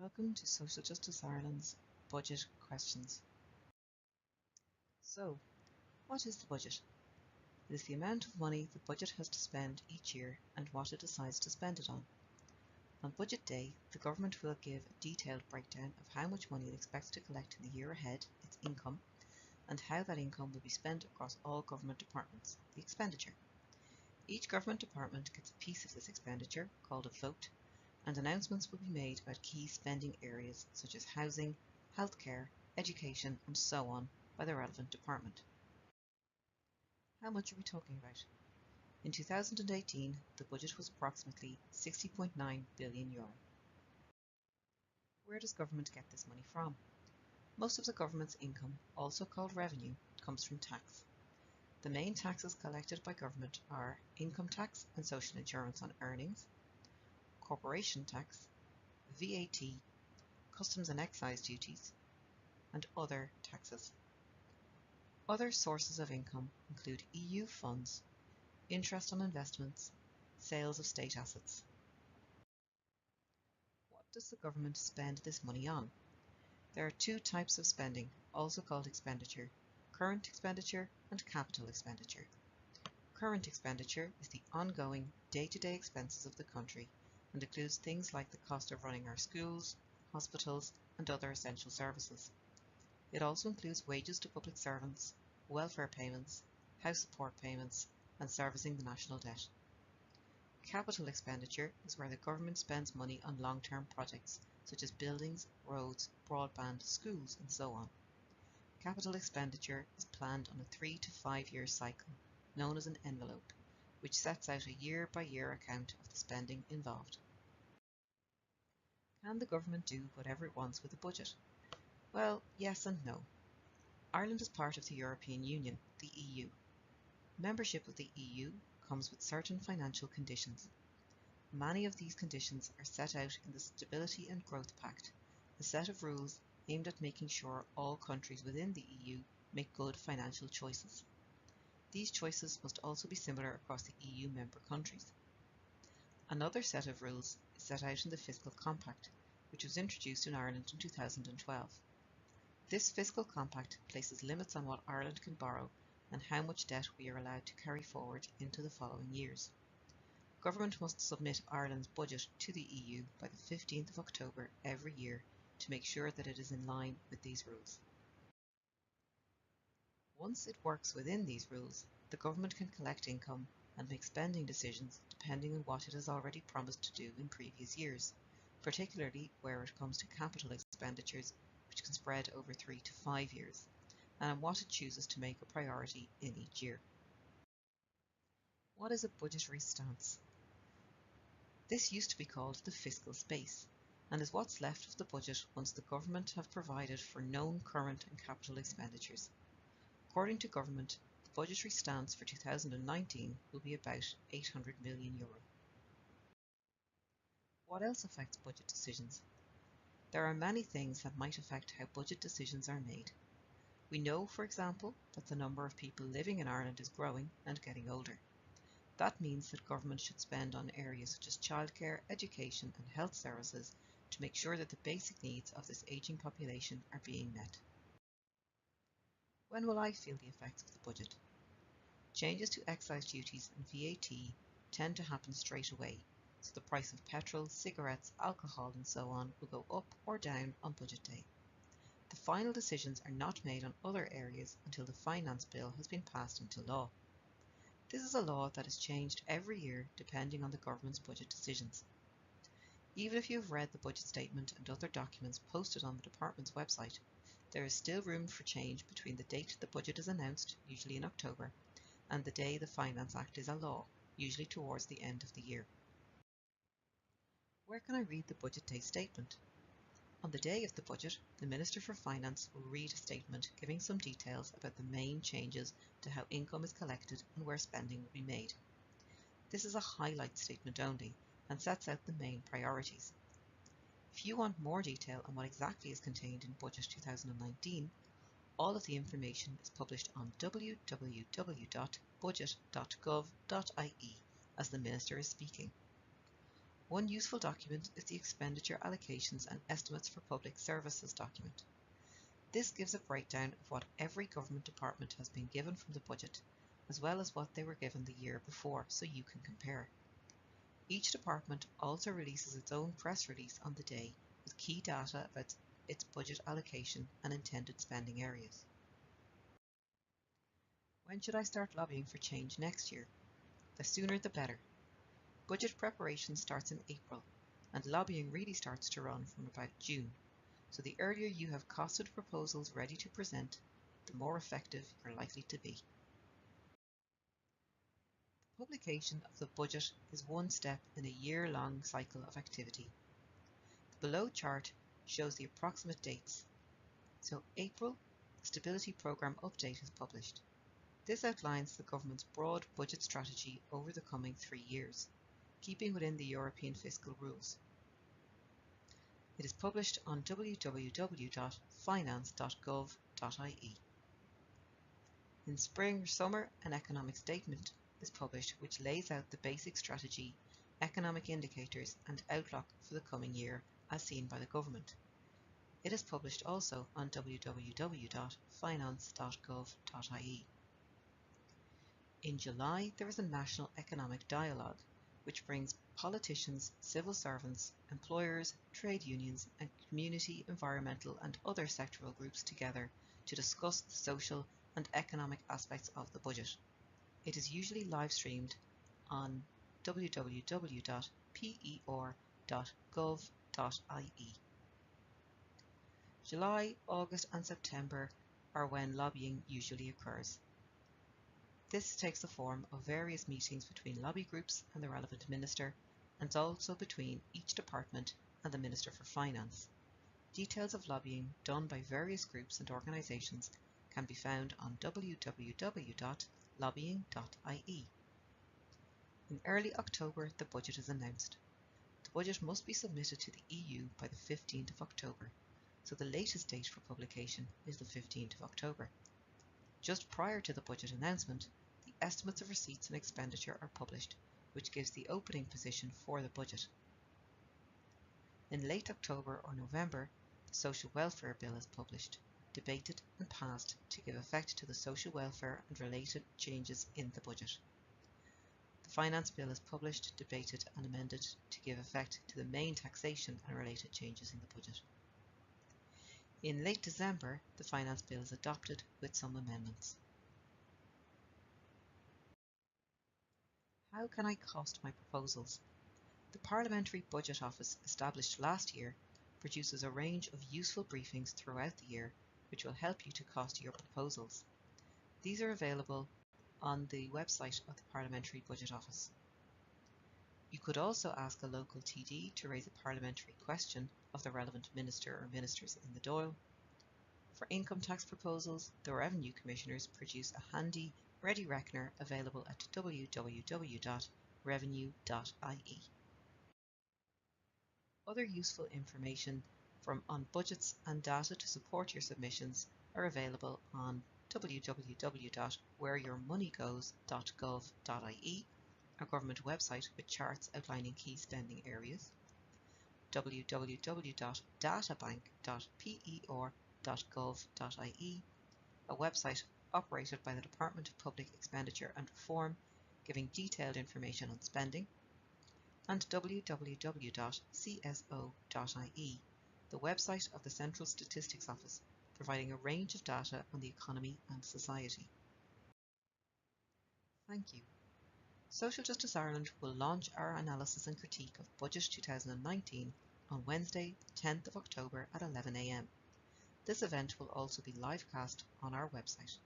Welcome to Social Justice Ireland's Budget Questions. So, what is the budget? It is the amount of money the budget has to spend each year and what it decides to spend it on. On Budget Day, the government will give a detailed breakdown of how much money it expects to collect in the year ahead, its income, and how that income will be spent across all government departments, the expenditure. Each government department gets a piece of this expenditure, called a vote, and announcements will be made about key spending areas such as housing, healthcare, education, and so on by the relevant department. How much are we talking about? In 2018, the budget was approximately €60.9 billion. Where does government get this money from? Most of the government's income, also called revenue, comes from tax. The main taxes collected by government are income tax and social insurance on earnings, corporation tax, VAT, customs and excise duties, and other taxes. Other sources of income include EU funds, interest on investments, sales of state assets. What does the government spend this money on? There are two types of spending, also called expenditure: current expenditure and capital expenditure. Current expenditure is the ongoing day-to-day expenses of the country and includes things like the cost of running our schools, hospitals, and other essential services. It also includes wages to public servants, welfare payments, house support payments, and servicing the national debt. Capital expenditure is where the government spends money on long-term projects such as buildings, roads, broadband, schools, and so on. Capital expenditure is planned on a 3 to 5 year cycle, known as an envelope, which sets out a year-by-year account of the spending involved. Can the government do whatever it wants with the budget? Well, yes and no. Ireland is part of the European Union, the EU. Membership of the EU comes with certain financial conditions. Many of these conditions are set out in the Stability and Growth Pact, a set of rules aimed at making sure all countries within the EU make good financial choices. These choices must also be similar across the EU member countries. Another set of rules is set out in the Fiscal Compact, which was introduced in Ireland in 2012. This Fiscal Compact places limits on what Ireland can borrow and how much debt we are allowed to carry forward into the following years. Government must submit Ireland's budget to the EU by the 15th of October every year to make sure that it is in line with these rules. Once it works within these rules, the government can collect income and make spending decisions depending on what it has already promised to do in previous years, particularly where it comes to capital expenditures, which can spread over 3 to 5 years, and on what it chooses to make a priority in each year. What is a budgetary stance? This used to be called the fiscal space, and is what's left of the budget once the government have provided for known current and capital expenditures. According to government, the budgetary stance for 2019 will be about €800 million. What else affects budget decisions? There are many things that might affect how budget decisions are made. We know, for example, that the number of people living in Ireland is growing and getting older. That means that government should spend on areas such as childcare, education, and health services to make sure that the basic needs of this ageing population are being met. When will I feel the effects of the budget? Changes to excise duties and VAT tend to happen straight away, so the price of petrol, cigarettes, alcohol, and so on will go up or down on budget day. The final decisions are not made on other areas until the finance bill has been passed into law. This is a law that is changed every year depending on the government's budget decisions. Even if you have read the budget statement and other documents posted on the department's website, there is still room for change between the date the budget is announced, usually in October, and the day the Finance Act is a law, usually towards the end of the year. Where can I read the Budget Day statement? On the day of the budget, the Minister for Finance will read a statement giving some details about the main changes to how income is collected and where spending will be made. This is a highlight statement only and sets out the main priorities. If you want more detail on what exactly is contained in Budget 2019, all of the information is published on www.budget.gov.ie as the Minister is speaking. One useful document is the Expenditure Allocations and Estimates for Public Services document. This gives a breakdown of what every government department has been given from the budget, as well as what they were given the year before, so you can compare. Each department also releases its own press release on the day with key data about its budget allocation and intended spending areas. When should I start lobbying for change next year? The sooner the better. Budget preparation starts in April, and lobbying really starts to run from about June, so the earlier you have costed proposals ready to present, the more effective you're likely to be. The publication of the budget is one step in a year-long cycle of activity. The below chart shows the approximate dates. So April, the Stability Programme update is published. This outlines the government's broad budget strategy over the coming 3 years, keeping within the European fiscal rules. It is published on www.finance.gov.ie. In spring or summer, an economic statement is published which lays out the basic strategy, economic indicators and outlook for the coming year as seen by the government. It is published also on www.finance.gov.ie. In July, there is a national economic dialogue, which brings politicians, civil servants, employers, trade unions, and community, environmental, and other sectoral groups together to discuss the social and economic aspects of the budget. It is usually live streamed on www.per.gov.ie. July, August, and September are when lobbying usually occurs. This takes the form of various meetings between lobby groups and the relevant minister, and also between each department and the Minister for Finance. Details of lobbying done by various groups and organisations can be found on www.lobbying.ie. In early October, the budget is announced. The budget must be submitted to the EU by the 15th of October, so the latest date for publication is the 15th of October. Just prior to the budget announcement, the estimates of receipts and expenditure are published, which gives the opening position for the budget. In late October or November, the Social Welfare Bill is published, debated and passed to give effect to the social welfare and related changes in the budget. The Finance Bill is published, debated and amended to give effect to the main taxation and related changes in the budget. In late December, the Finance Bill is adopted with some amendments. How can I cost my proposals? The Parliamentary Budget Office, established last year, produces a range of useful briefings throughout the year which will help you to cost your proposals. These are available on the website of the Parliamentary Budget Office. You could also ask a local TD to raise a parliamentary question of the relevant minister or ministers in the Dáil. For income tax proposals, the Revenue Commissioners produce a handy ready reckoner available at www.revenue.ie. Other useful information on budgets and data to support your submissions are available on www.whereyourmoneygoes.gov.ie, a government website with charts outlining key spending areas, www.databank.per.gov.ie, a website operated by the Department of Public Expenditure and Reform, giving detailed information on spending, and www.cso.ie, the website of the Central Statistics Office, providing a range of data on the economy and society. Thank you. Social Justice Ireland will launch our analysis and critique of Budget 2019 on Wednesday, the 10th of October at 11 AM. This event will also be livecast on our website.